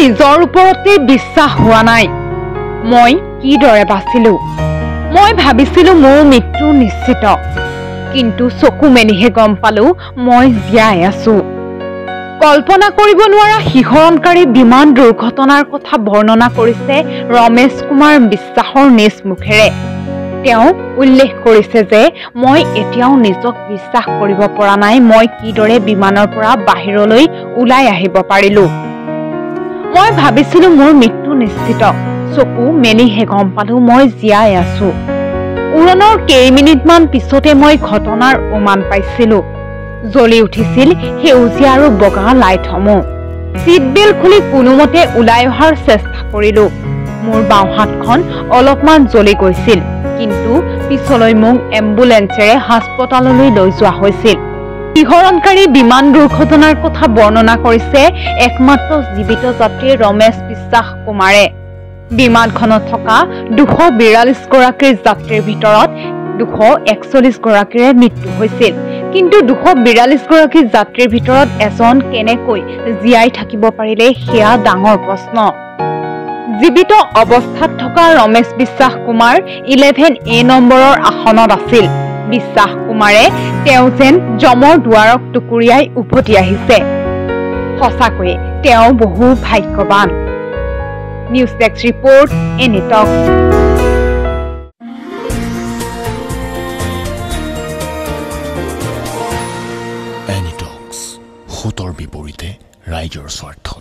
নিজৰ ওপৰতে বিশ্বাস হোৱা নাই। মই কিদৰে বাচিলো? মই ভাবিছিলো মোৰ মৃত্যু নিশ্চিত, কিন্তু চকু মেলিহে গম পালো মই জীয়াই আছো। কল্পনা কৰিব নোৱাৰা শিহৰণকাৰী বিমান দুৰ্ঘটনাৰ কথা বৰ্ণনা কৰিছে ৰমেশ কুমাৰ বিশ্বাসৰ নিজ মুখেৰে। তেওঁ উল্লেখ কৰিছে যে মই এতিয়াও নিজক বিশ্বাস কৰিব পৰা নাই মই কিদৰে বিমানৰ পৰা বাহিৰলৈ ওলাই আহিব পাৰিলো। মই ভাবিছিলো মোৰ মৃত্যু নিশ্চিত, চকু মেলিহে গম পালো মই জীয়াই আছো। উৰণৰ কেইমিনিটমান পিছতে মই ঘটনাৰ উমান পাইছিলো। জ্বলি উঠিছিল সেউজীয়া আৰু বগা লাইটসমূহ। চিট বেল্ট খুলি কোনোমতে ওলাই অহাৰ চেষ্টা কৰিলো। মোৰ বাওঁ হাতখন অলপমান জ্বলি গৈছিল, কিন্তু পিছলৈ মোক এম্বুলেন্সেৰে হাস্পতাললৈ লৈ যোৱা হৈছিল। শিহৰণকাৰী বিমান দুৰ্ঘটনাৰ কথা বৰ্ণনা কৰিছে একমাত্ৰ জীৱিত যাত্ৰী ৰমেশ বিশ্বাস কুমাৰে। বিমানখনত থকা 242 গৰাকীৰ যাত্ৰীৰ ভিতৰত 241 গৰাকীৰে মৃত্যু হৈছিল, কিন্তু 242 গৰাকী যাত্ৰীৰ ভিতৰত এজন কেনেকৈ জীয়াই থাকিব পাৰিলে সেয়া ডাঙৰ প্ৰশ্ন। জীৱিত অৱস্থাত থকা ৰমেশ বিশ্বাস কুমাৰ 11A নম্বৰৰ আসনত আছিল। বিশ্বাস কুমাৰে তেওঁ যেন যমৰ দুৱাৰক টুকুৰিয়াই উভতি আহিছে। সঁচাকৈয়ে তেওঁ বহু ভাগ্যৱান। নিউজ ডেস্ক ৰিপৰ্ট, এনি টক্স। এনি টক্স, সতৰ বিপৰীতে ৰাইজৰ স্বাৰ্থত।